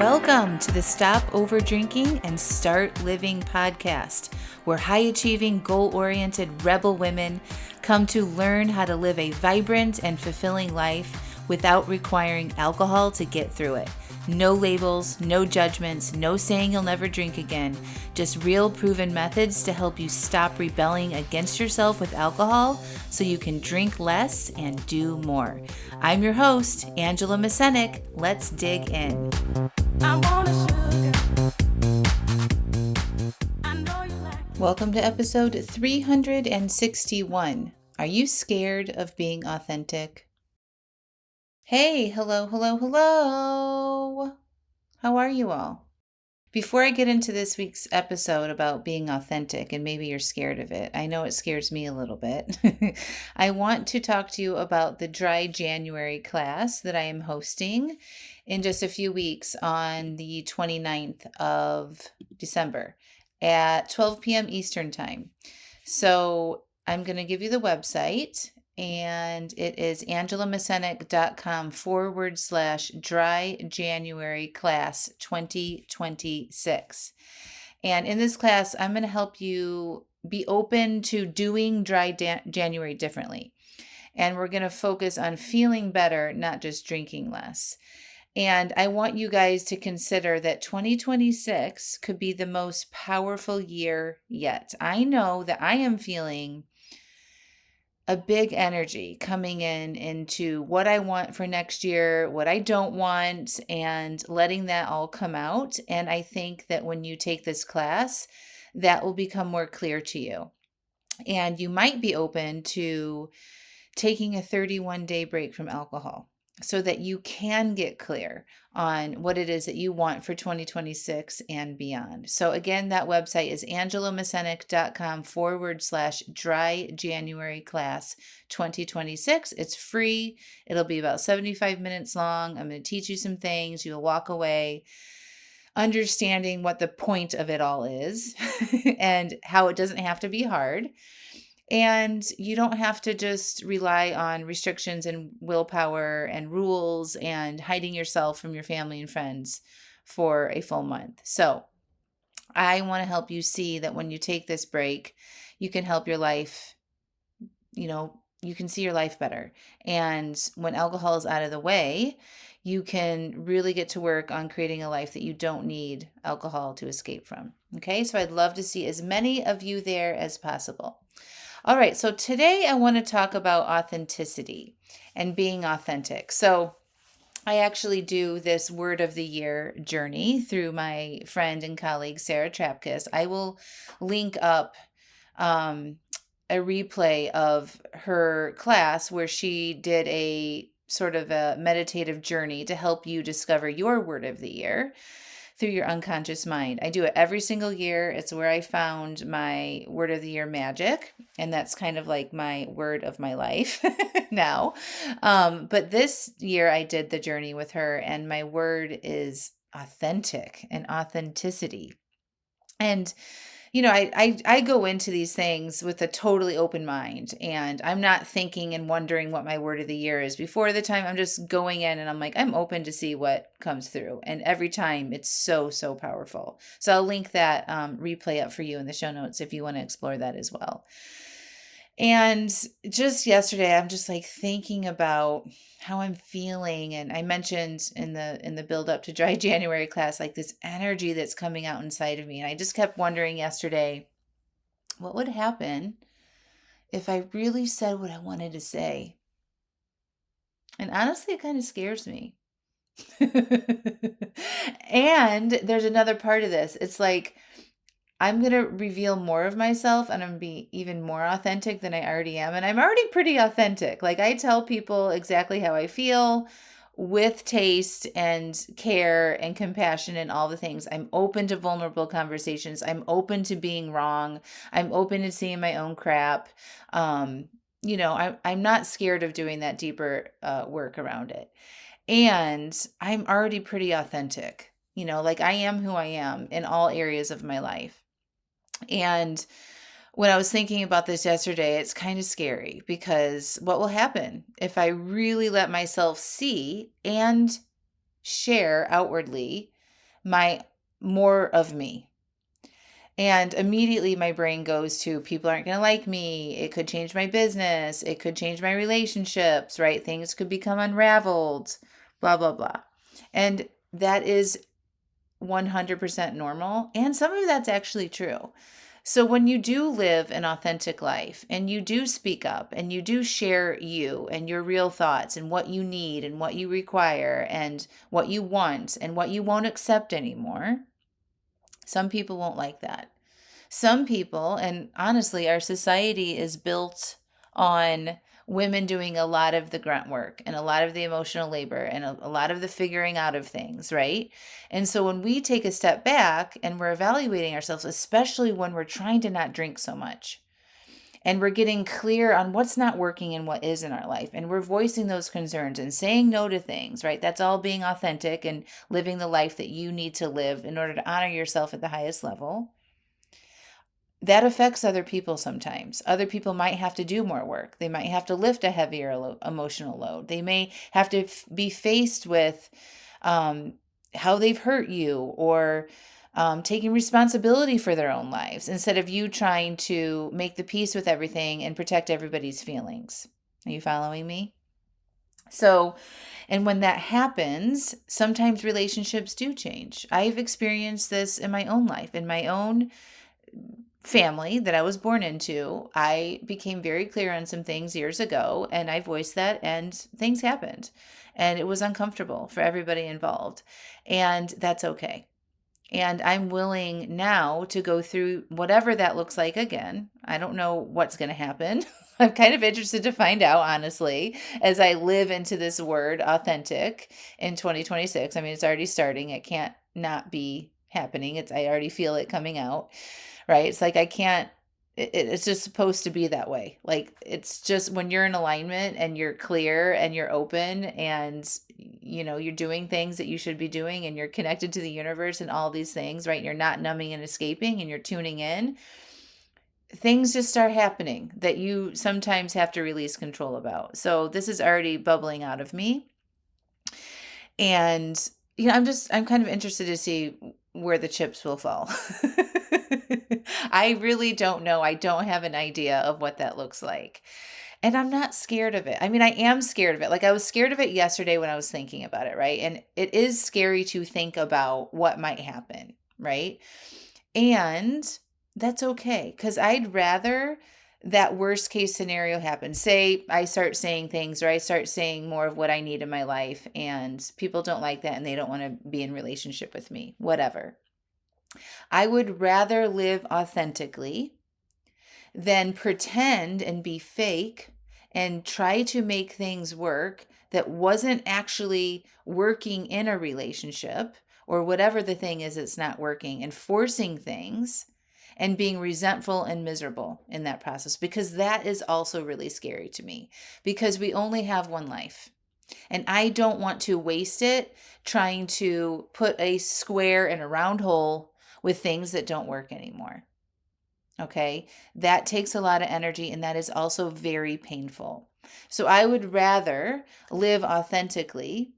Welcome to the Stop Over Drinking and Start Living podcast, where high-achieving, goal-oriented rebel women come to learn how to live a vibrant and fulfilling life without requiring alcohol to get through it. No labels, no judgments, no saying you'll never drink again. Just real proven methods to help you stop rebelling against yourself with alcohol so you can drink less and do more. I'm your host, Angela Mascenik. Let's dig in. Welcome to episode 361. Are you scared of being authentic? Hey, hello. How are you all? Before I get into this week's episode about being authentic, and maybe you're scared of it, I know it scares me a little bit. I want to talk to you about the Dry January class that I am hosting in just a few weeks on the 29th of December at 12 p.m. Eastern Time. So I'm going to give you the website, and it is angelamascenik.com/dry January class 2026. And in this class, I'm going to help you be open to doing dry January differently. And we're going to focus on feeling better, not just drinking less. And I want you guys to consider that 2026 could be the most powerful year yet. I know that I am feeling a big energy coming into what I want for next year, what I don't want, and letting that all come out. And I think that when you take this class, that will become more clear to you. And you might be open to taking a 31-day break from alcohol so that you can get clear on what it is that you want for 2026 and beyond. So again, that website is angelamascenik.com/dry January class 2026. It's free. It'll be about 75 minutes long. I'm going to teach you some things. You'll walk away understanding what the point of it all is and how it doesn't have to be hard. And you don't have to just rely on restrictions and willpower and rules and hiding yourself from your family and friends for a full month. So I want to help you see that when you take this break, you can help your life, you can see your life better. And when alcohol is out of the way, you can really get to work on creating a life that you don't need alcohol to escape from. Okay, so I'd love to see as many of you there as possible. All right, so today I want to talk about authenticity and being authentic. So I actually do this word of the year journey through my friend and colleague, Sarah Trapkis. I will link up a replay of her class where she did a sort of a meditative journey to help you discover your word of the year through your unconscious mind. I do it every single year. It's where I found my word of the year magic. And that's kind of like my word of my life now. But this year I did the journey with her, and my word is authentic and authenticity. And I go into these things with a totally open mind, and I'm not thinking and wondering what my word of the year is before the time. I'm just going in and I'm like, I'm open to see what comes through. And every time it's so, so powerful. So I'll link that replay up for you in the show notes if you want to explore that as well. And just yesterday, I'm just like thinking about how I'm feeling. And I mentioned in the build up to Dry January class, like this energy that's coming out inside of me. And I just kept wondering yesterday, what would happen if I really said what I wanted to say? And honestly, it kind of scares me. And there's another part of this. It's like, I'm going to reveal more of myself, and I'm going to be even more authentic than I already am. And I'm already pretty authentic. Like, I tell people exactly how I feel with taste and care and compassion and all the things. I'm open to vulnerable conversations. I'm open to being wrong. I'm open to seeing my own crap. I'm not scared of doing that deeper work around it. And I'm already pretty authentic. Like I am who I am in all areas of my life. And when I was thinking about this yesterday, it's kind of scary because what will happen if I really let myself see and share outwardly my more of me. And immediately my brain goes to people aren't going to like me. It could change my business. It could change my relationships, right? Things could become unraveled, blah, blah, blah. And that is 100% normal. And some of that's actually true. So when you do live an authentic life and you do speak up and you do share you and your real thoughts and what you need and what you require and what you want and what you won't accept anymore, some people won't like that. Some people, and honestly, our society is built on women doing a lot of the grunt work and a lot of the emotional labor and a lot of the figuring out of things, right? And so when we take a step back and we're evaluating ourselves, especially when we're trying to not drink so much, and we're getting clear on what's not working and what is in our life, and we're voicing those concerns and saying no to things, right? That's all being authentic and living the life that you need to live in order to honor yourself at the highest level. That affects other people sometimes. Other people might have to do more work. They might have to lift a heavier emotional load. They may have to be faced with um, how they've hurt you or taking responsibility for their own lives instead of you trying to make the peace with everything and protect everybody's feelings. Are you following me? So, and when that happens, sometimes relationships do change. I've experienced this in my own life, in my own family that I was born into. I became very clear on some things years ago and I voiced that and things happened and it was uncomfortable for everybody involved. And that's okay. And I'm willing now to go through whatever that looks like again. I don't know what's going to happen. I'm kind of interested to find out, honestly, as I live into this word authentic in 2026. I mean, it's already starting. It can't not be happening. I already feel it coming out, right? It's like I can't, it's just supposed to be that way. Like it's just when you're in alignment and you're clear and you're open and you're doing things that you should be doing and you're connected to the universe and all these things, right? You're not numbing and escaping and you're tuning in. Things just start happening that you sometimes have to release control about. So this is already bubbling out of me. And I'm kind of interested to see where the chips will fall. I really don't know. I don't have an idea of what that looks like. And I'm not scared of it. I mean, I am scared of it. Like I was scared of it yesterday when I was thinking about it, right? And it is scary to think about what might happen, right? And that's okay because I'd rather that worst case scenario happen. Say I start saying things or I start saying more of what I need in my life and people don't like that and they don't want to be in relationship with me, whatever. I would rather live authentically than pretend and be fake and try to make things work that wasn't actually working in a relationship or whatever the thing is that's not working and forcing things and being resentful and miserable in that process because that is also really scary to me because we only have one life and I don't want to waste it trying to put a square in a round hole with things that don't work anymore. Okay, that takes a lot of energy and that is also very painful. So I would rather live authentically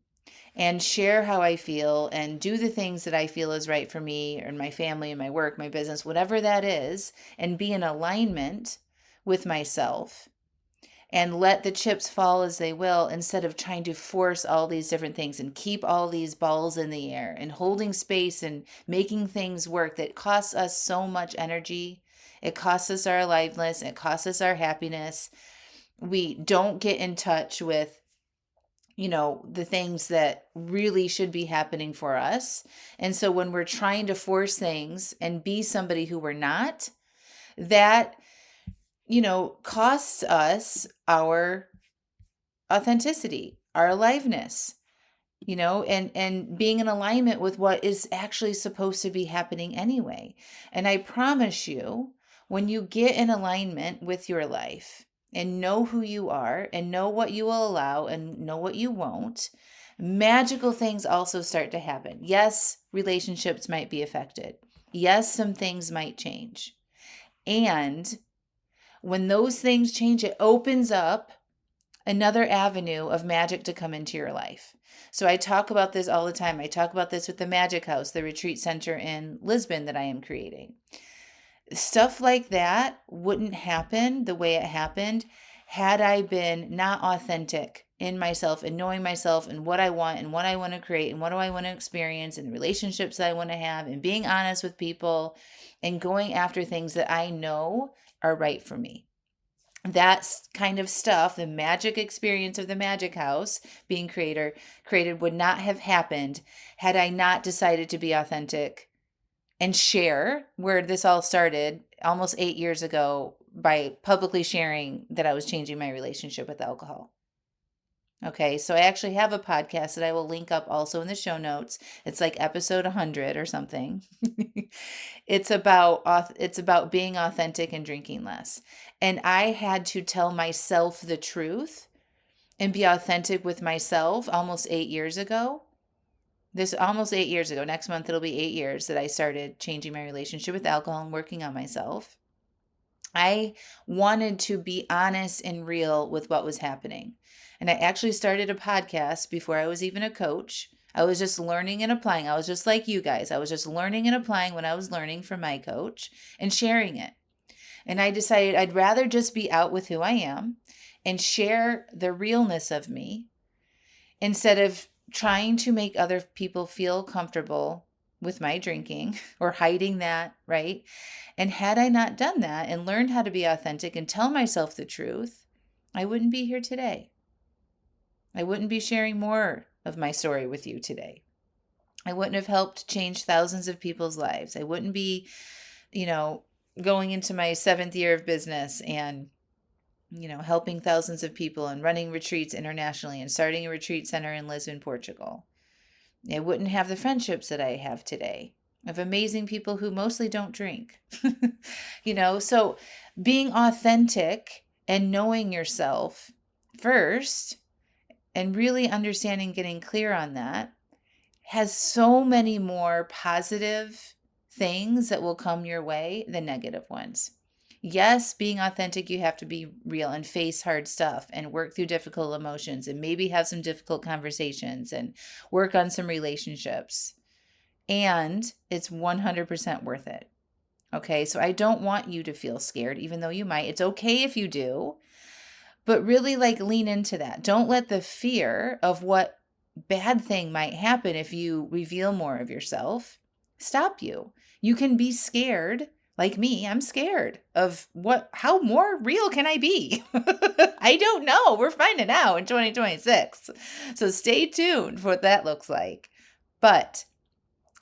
and share how I feel and do the things that I feel is right for me and my family and my work, my business, whatever that is, and be in alignment with myself and let the chips fall as they will instead of trying to force all these different things and keep all these balls in the air and holding space and making things work that costs us so much energy. It costs us our aliveness. It costs us our happiness. We don't get in touch with the things that really should be happening for us. And so when we're trying to force things and be somebody who we're not, that costs us our authenticity, our aliveness, and being in alignment with what is actually supposed to be happening anyway. And I promise you, when you get in alignment with your life and know who you are and know what you will allow and know what you won't, magical things also start to happen. Yes, relationships might be affected. Yes, some things might change. And when those things change, it opens up another avenue of magic to come into your life. So I talk about this all the time. I talk about this with the Magic House, the retreat center in Lisbon that I am creating. Stuff like that wouldn't happen the way it happened had I been not authentic in myself and knowing myself and what I want and what I want to create and what do I want to experience and the relationships that I want to have and being honest with people and going after things that I know are right for me. That kind of stuff, the magic experience of the Magic House being created would not have happened had I not decided to be authentic and share where this all started almost 8 years ago by publicly sharing that I was changing my relationship with alcohol. Okay, so I actually have a podcast that I will link up also in the show notes. It's like episode 100 or something. It's about being authentic and drinking less. And I had to tell myself the truth and be authentic with myself almost 8 years ago. This almost 8 years ago. Next month it'll be 8 years that I started changing my relationship with alcohol and working on myself. I wanted to be honest and real with what was happening. And I actually started a podcast before I was even a coach. I was just learning and applying. I was just like you guys. I was just learning and applying when I was learning from my coach and sharing it. And I decided I'd rather just be out with who I am and share the realness of me instead of trying to make other people feel comfortable with my drinking or hiding that, right? And had I not done that and learned how to be authentic and tell myself the truth, I wouldn't be here today. I wouldn't be sharing more of my story with you today. I wouldn't have helped change thousands of people's lives. I wouldn't be, you know, going into my 7th year of business and helping thousands of people and running retreats internationally and starting a retreat center in Lisbon, Portugal. I wouldn't have the friendships that I have today of amazing people who mostly don't drink. So being authentic and knowing yourself first and really understanding, getting clear on that has so many more positive things that will come your way than negative ones. Yes, being authentic, you have to be real and face hard stuff and work through difficult emotions and maybe have some difficult conversations and work on some relationships. And it's 100% worth it. Okay, so I don't want you to feel scared, even though you might. It's okay if you do, but really lean into that. Don't let the fear of what bad thing might happen if you reveal more of yourself stop you. You can be scared. Like me, I'm scared of how more real can I be? I don't know. We're finding out in 2026. So stay tuned for what that looks like. But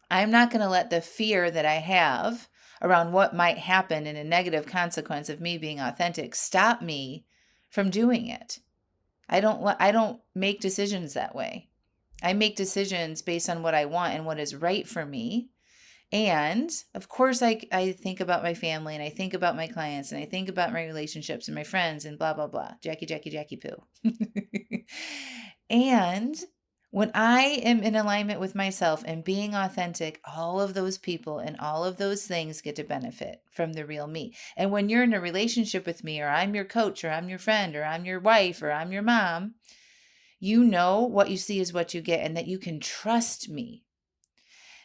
I'm not going to let the fear that I have around what might happen in a negative consequence of me being authentic stop me from doing it. I don't make decisions that way. I make decisions based on what I want and what is right for me. And of course, I think about my family and I think about my clients and I think about my relationships and my friends and blah, blah, blah. Jackie Poo. And when I am in alignment with myself and being authentic, all of those people and all of those things get to benefit from the real me. And when you're in a relationship with me, or I'm your coach, or I'm your friend, or I'm your wife, or I'm your mom, you know what you see is what you get, and that you can trust me,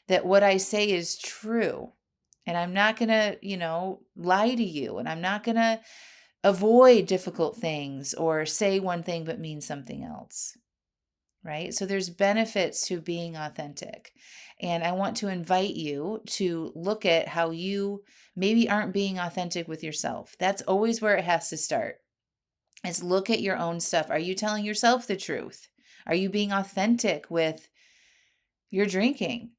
that what I say is true. And I'm not going to, lie to you. And I'm not going to avoid difficult things or say one thing but mean something else. Right? So there's benefits to being authentic. And I want to invite you to look at how you maybe aren't being authentic with yourself. That's always where it has to start. Is look at your own stuff. Are you telling yourself the truth? Are you being authentic with your drinking?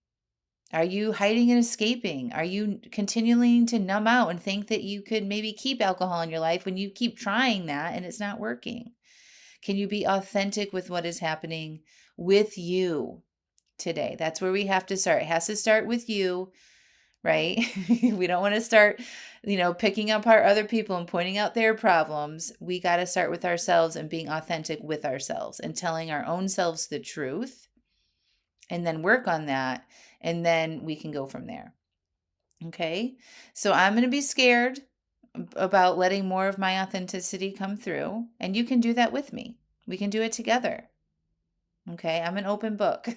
Are you hiding and escaping? Are you continuing to numb out and think that you could maybe keep alcohol in your life when you keep trying that and it's not working? Can you be authentic with what is happening with you today? That's where we have to start. It has to start with you, right? We don't want to start, picking apart other people and pointing out their problems. We got to start with ourselves and being authentic with ourselves and telling our own selves the truth and then work on that. And then we can go from there. Okay. So I'm going to be scared about letting more of my authenticity come through. And you can do that with me. We can do it together. Okay, I'm an open book.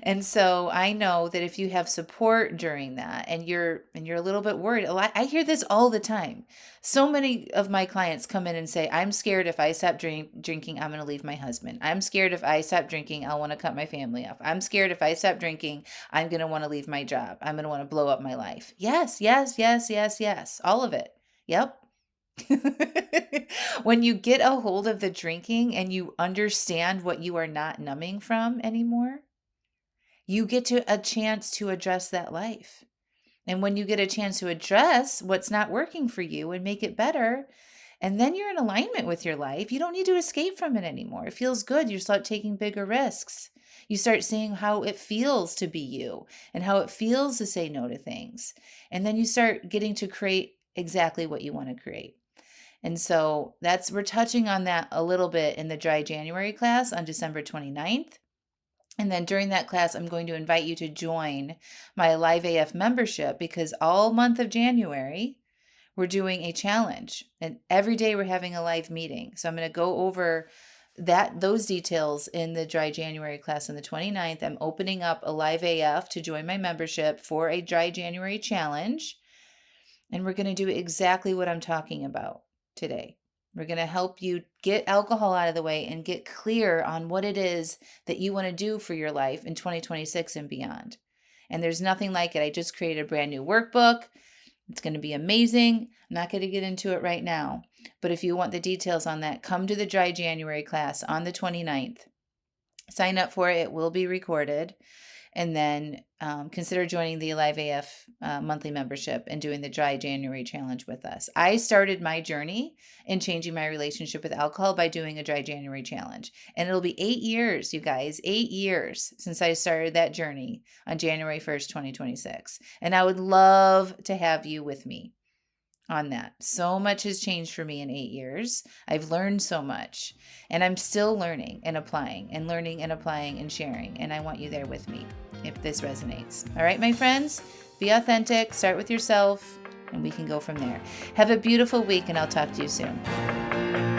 And so I know that if you have support during that and you're a little bit worried, a lot, I hear this all the time. So many of my clients come in and say, "I'm scared if I stop drinking, I'm going to leave my husband. I'm scared if I stop drinking, I'll want to cut my family off. I'm scared if I stop drinking, I'm going to want to leave my job. I'm going to want to blow up my life." Yes, yes, yes, yes, yes. All of it. Yep. When you get a hold of the drinking and you understand what you are not numbing from anymore, you get to a chance to address that life. And when you get a chance to address what's not working for you and make it better, and then you're in alignment with your life, you don't need to escape from it anymore. It feels good. You start taking bigger risks. You start seeing how it feels to be you and how it feels to say no to things. And then you start getting to create exactly what you want to create. And so we're touching on that a little bit in the Dry January class on December 29th. And then during that class, I'm going to invite you to join my Live AF membership, because all month of January, we're doing a challenge. And every day we're having a live meeting. So I'm going to go over those details in the Dry January class on the 29th. I'm opening up a Live AF to join my membership for a Dry January challenge. And we're going to do exactly what I'm talking about today. We're going to help you get alcohol out of the way and get clear on what it is that you want to do for your life in 2026 and beyond. And there's nothing like it. I just created a brand new workbook. It's going to be amazing. I'm not going to get into it right now. But if you want the details on that, come to the Dry January class on the 29th. Sign up for it. It will be recorded. And then consider joining the Alive AF monthly membership and doing the Dry January challenge with us. I started my journey in changing my relationship with alcohol by doing a Dry January challenge. And it'll be 8 years, you guys, 8 years since I started that journey on January 1st, 2026. And I would love to have you with me on that. So much has changed for me in 8 years. I've learned so much, and I'm still learning and applying and sharing. And I want you there with me if this resonates. All right, my friends, be authentic, start with yourself, and we can go from there. Have a beautiful week, and I'll talk to you soon.